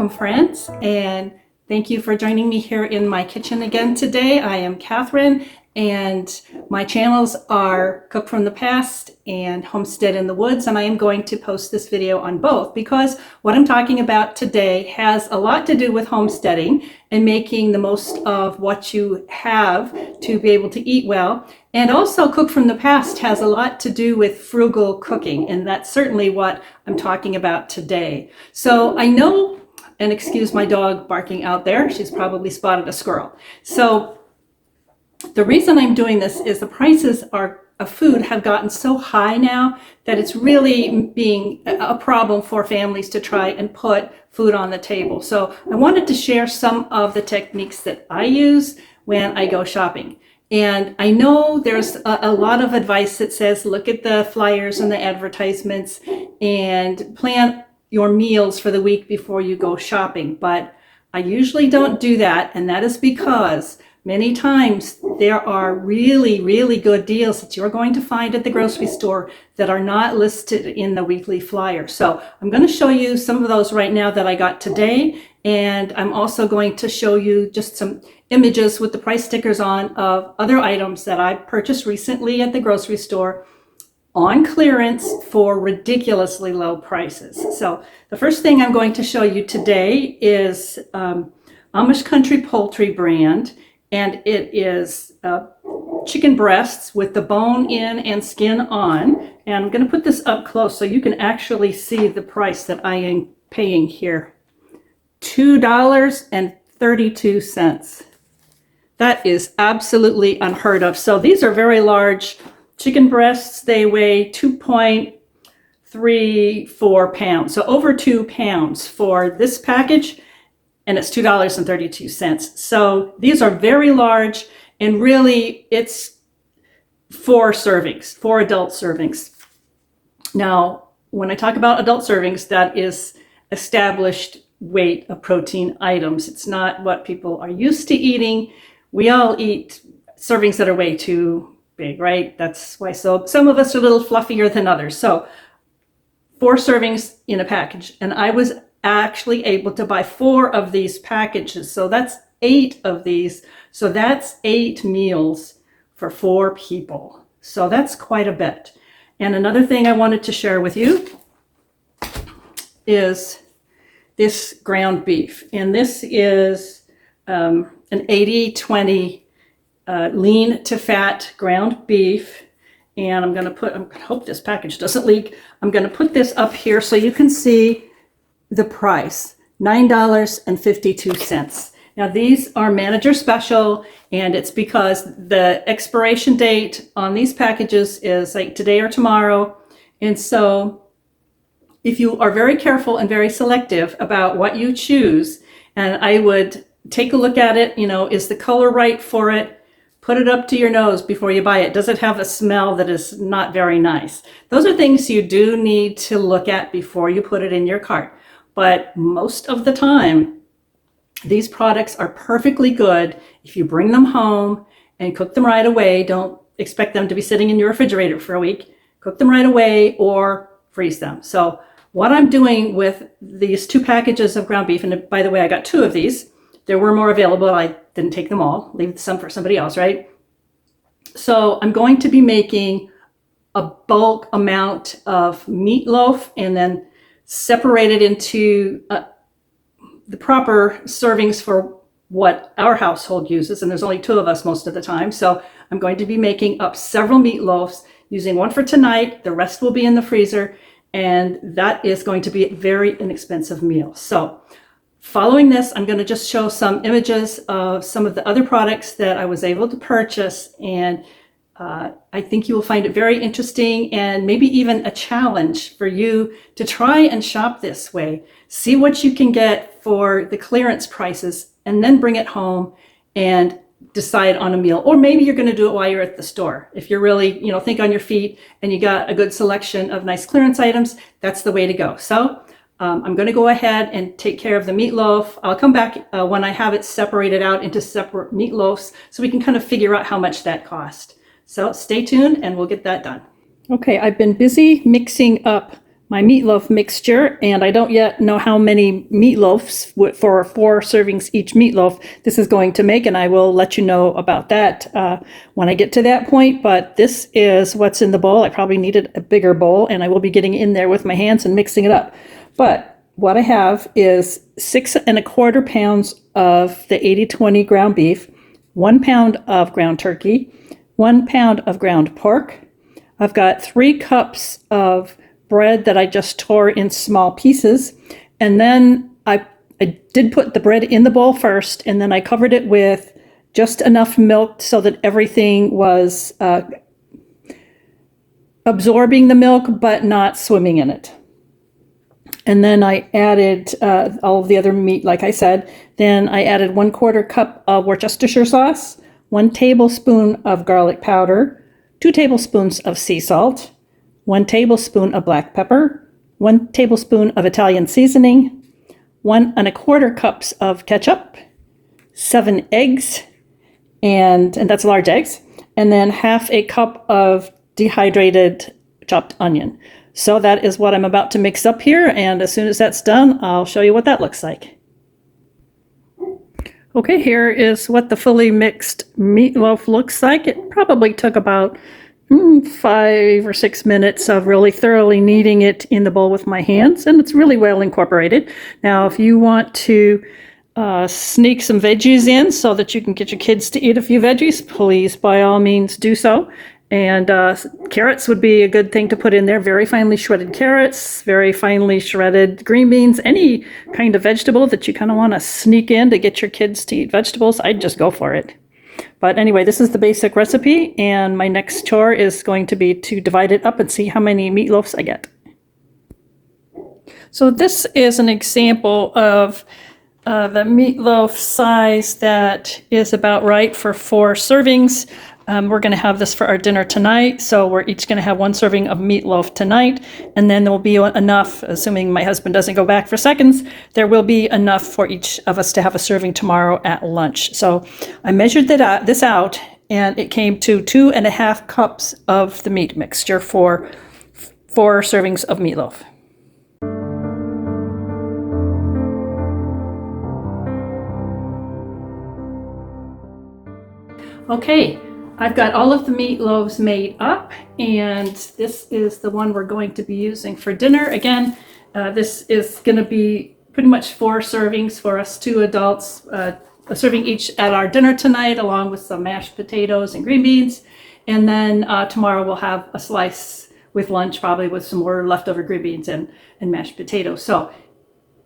welcome friends, and thank you for joining me here in my kitchen again today. I am Catherine, and my channels are Cook from the Past and Homestead in the Woods, and I am going to post this video on both because what I'm talking about today has a lot to do with homesteading and making the most of what you have to be able to eat well. And also Cook from the Past has a lot to do with frugal cooking, and that's certainly what I'm talking about today. So I know, and excuse my dog barking out there, she's probably spotted a squirrel. So the reason I'm doing this is the prices of food have gotten so high now that it's really being a problem for families to try and put food on the table. So I wanted to share some of the techniques that I use when I go shopping. And I know there's a lot of advice that says look at the flyers and the advertisements and plan your meals for the week before you go shopping. But I usually don't do that, and that is because many times there are really, really good deals that you're going to find at the grocery store that are not listed in the weekly flyer. So I'm going to show you some of those right now that I got today. And I'm also going to show you just some images with the price stickers on of other items that I purchased recently at the grocery store on clearance for ridiculously low prices. So the first thing I'm going to show you today is Amish Country Poultry brand. And it is chicken breasts with the bone in and skin on. And I'm going to put this up close so you can actually see the price that I am paying here. $2.32. That is absolutely unheard of. So these are very large chicken breasts. They weigh 2.34 pounds. So over 2 pounds for this package. And it's $2.32. So these are very large, and really it's 4 servings, 4 adult servings. Now, when I talk about adult servings, that is established weight of protein items. It's not what people are used to eating. We all eat servings that are way too big, right? That's why some of us are a little fluffier than others. So 4 servings in a package, and I was actually able to buy 4 of these packages. So that's 8 of these. So that's 8 meals for 4 people. So that's quite a bit. And another thing I wanted to share with you is this ground beef. And this is an 80-20 lean to fat ground beef. And I hope this package doesn't leak. I'm going to put this up here so you can see the price, $9.52. Now these are manager special, and it's because the expiration date on these packages is like today or tomorrow. And so if you are very careful and very selective about what you choose, and I would take a look at it, is the color right for it? Put it up to your nose before you buy it. Does it have a smell that is not very nice? Those are things you do need to look at before you put it in your cart. But most of the time, these products are perfectly good if you bring them home and cook them right away. Don't expect them to be sitting in your refrigerator for a week. Cook them right away or freeze them. So what I'm doing with these 2 packages of ground beef, and by the way, I got 2 of these. There were more available. I didn't take them all. Leave some for somebody else, right? So I'm going to be making a bulk amount of meatloaf and then separate it into the proper servings for what our household uses. And there's only 2 of us most of the time. So I'm going to be making up several meatloaves, using 1 for tonight. The rest will be in the freezer. And that is going to be a very inexpensive meal. So following this, I'm going to just show some images of some of the other products that I was able to purchase. And I think you will find it very interesting and maybe even a challenge for you to try and shop this way. See what you can get for the clearance prices and then bring it home and decide on a meal. Or maybe you're going to do it while you're at the store. If you're really, think on your feet and you got a good selection of nice clearance items, that's the way to go. So I'm going to go ahead and take care of the meatloaf. I'll come back when I have it separated out into separate meatloaves so we can kind of figure out how much that cost. So stay tuned and we'll get that done. Okay, I've been busy mixing up my meatloaf mixture, and I don't yet know how many meatloafs for 4 servings each meatloaf this is going to make, and I will let you know about that when I get to that point. But this is what's in the bowl. I probably needed a bigger bowl, and I will be getting in there with my hands and mixing it up. But what I have is 6 1/4 pounds of the 80/20 ground beef, 1 pound of ground turkey, 1 pound of ground pork. I've got 3 cups of bread that I just tore in small pieces. And then I did put the bread in the bowl first, and then I covered it with just enough milk so that everything was absorbing the milk but not swimming in it. And then I added all of the other meat, like I said. Then I added 1/4 cup of Worcestershire sauce, 1 tablespoon of garlic powder, 2 tablespoons of sea salt, 1 tablespoon of black pepper, 1 tablespoon of Italian seasoning, 1 1/4 cups of ketchup, 7 eggs, and that's large eggs, and then half a cup of dehydrated chopped onion. So that is what I'm about to mix up here, and as soon as that's done, I'll show you what that looks like. Okay, here is what the fully mixed meatloaf looks like. It probably took about 5 or 6 minutes of really thoroughly kneading it in the bowl with my hands, and it's really well incorporated. Now, if you want to sneak some veggies in so that you can get your kids to eat a few veggies, please, by all means, do so. And carrots would be a good thing to put in there. Very finely shredded carrots, very finely shredded green beans, any kind of vegetable that you kind of want to sneak in to get your kids to eat vegetables, I'd just go for it. But anyway, this is the basic recipe, and my next chore is going to be to divide it up and see how many meatloafs I get. So this is an example of the meatloaf size that is about right for 4 servings. We're going to have this for our dinner tonight, so we're each going to have 1 serving of meatloaf tonight, and then there will be enough, assuming my husband doesn't go back for seconds, there will be enough for each of us to have a serving tomorrow at lunch. So I measured this out, and it came to 2 1/2 cups of the meat mixture for 4 servings of meatloaf. Okay. I've got all of the meatloaves made up, and this is the one we're going to be using for dinner. Again, this is going to be pretty much 4 servings for us 2 adults, a serving each at our dinner tonight, along with some mashed potatoes and green beans. And then tomorrow we'll have a slice with lunch, probably with some more leftover green beans and mashed potatoes. So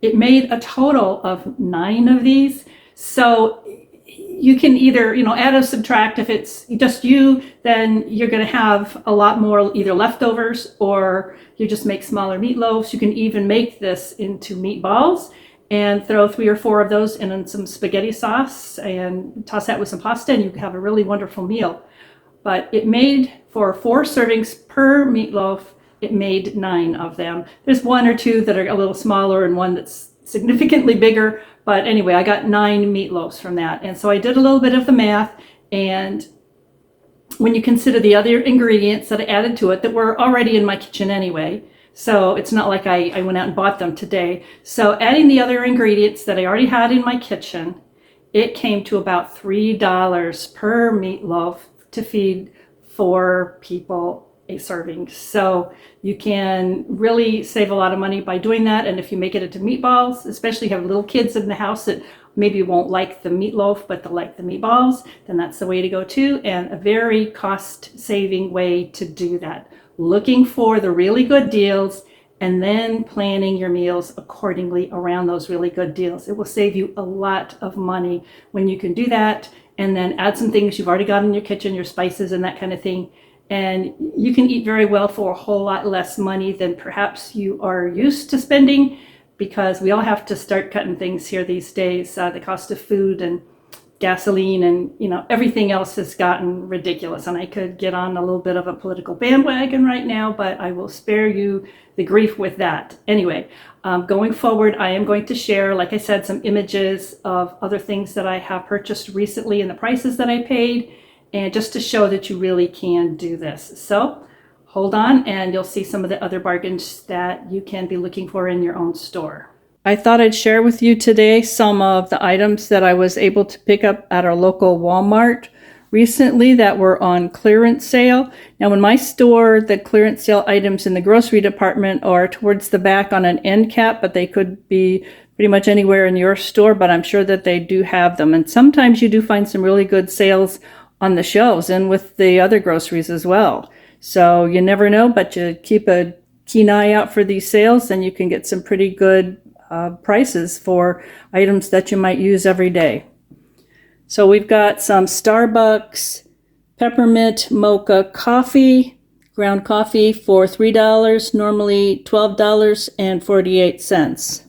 it made a total of 9 of these. So you can either, add or subtract. If it's just you, then you're going to have a lot more either leftovers, or you just make smaller meatloaves. You can even make this into meatballs and throw 3 or 4 of those in some spaghetti sauce and toss that with some pasta, and you can have a really wonderful meal. But it made, for 4 servings per meatloaf, it made 9 of them. There's 1 or 2 that are a little smaller and 1 that's significantly bigger. But anyway, I got 9 meatloaves from that. And so I did a little bit of the math, and when you consider the other ingredients that I added to it that were already in my kitchen anyway, so it's not like I went out and bought them today. So adding the other ingredients that I already had in my kitchen, it came to about $3 per meatloaf to feed 4 people a serving. So you can really save a lot of money by doing that. And if you make it into meatballs, especially have little kids in the house that maybe won't like the meatloaf, but they'll like the meatballs, then that's the way to go too. And a very cost-saving way to do that. Looking for the really good deals and then planning your meals accordingly around those really good deals. It will save you a lot of money when you can do that, and then add some things you've already got in your kitchen, your spices and that kind of thing. And you can eat very well for a whole lot less money than perhaps you are used to spending, because we all have to start cutting things here these days. The cost of food and gasoline and everything else has gotten ridiculous. And I could get on a little bit of a political bandwagon right now, but I will spare you the grief with that. Anyway, going forward, I am going to share, like I said, some images of other things that I have purchased recently and the prices that I paid, and just to show that you really can do this. So hold on and you'll see some of the other bargains that you can be looking for in your own store. I thought I'd share with you today some of the items that I was able to pick up at our local Walmart recently that were on clearance sale. Now in my store, the clearance sale items in the grocery department are towards the back on an end cap, but they could be pretty much anywhere in your store, but I'm sure that they do have them. And sometimes you do find some really good sales on the shelves and with the other groceries as well. So you never know, but you keep a keen eye out for these sales and you can get some pretty good prices for items that you might use every day. So we've got some Starbucks peppermint mocha coffee, ground coffee for $3, normally $12.48.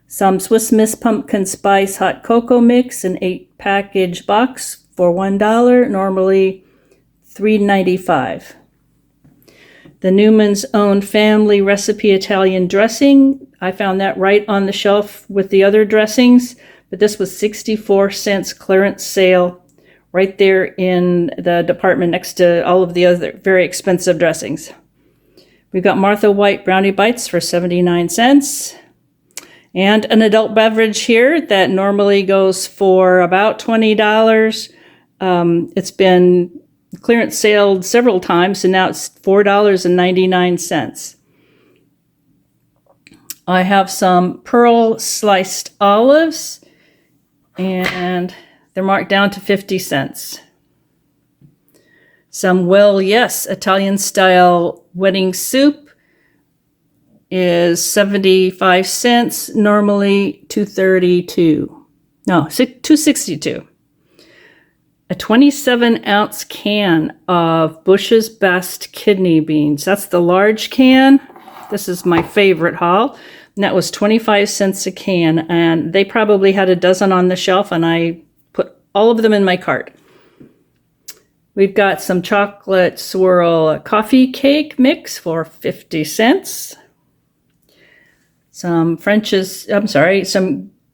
Some Swiss Miss pumpkin spice hot cocoa mix, an 8-package box for $1, normally $3.95. The Newman's Own Family Recipe Italian dressing, I found that right on the shelf with the other dressings, but this was 64 cents clearance sale right there in the department next to all of the other very expensive dressings. We've got Martha White Brownie Bites for 79 cents. And an adult beverage here that normally goes for about $20. It's been clearance sale several times, and now it's $4.99. I have some pearl sliced olives, and they're marked down to 50 cents. Some Well Yes Italian style wedding soup is 75 cents, normally $2.62. A 27-ounce can of Bush's Best kidney beans. That's the large can. This is my favorite haul. And that was 25 cents a can. And they probably had a dozen on the shelf, and I put all of them in my cart. We've got some chocolate swirl coffee cake mix for 50 cents. Some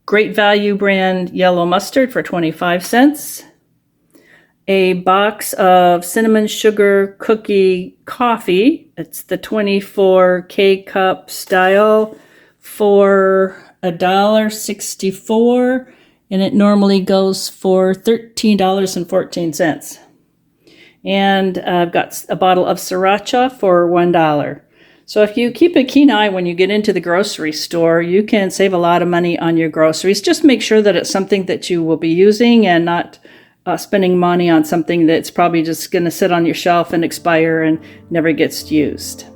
Great Value brand yellow mustard for 25 cents. A box of cinnamon sugar cookie coffee. It's the 24 K-cup style for $1.64, and it normally goes for $13.14. And I've got a bottle of sriracha for $1. So if you keep a keen eye when you get into the grocery store, you can save a lot of money on your groceries. Just make sure that it's something that you will be using and not spending money on something that's probably just going to sit on your shelf and expire and never gets used.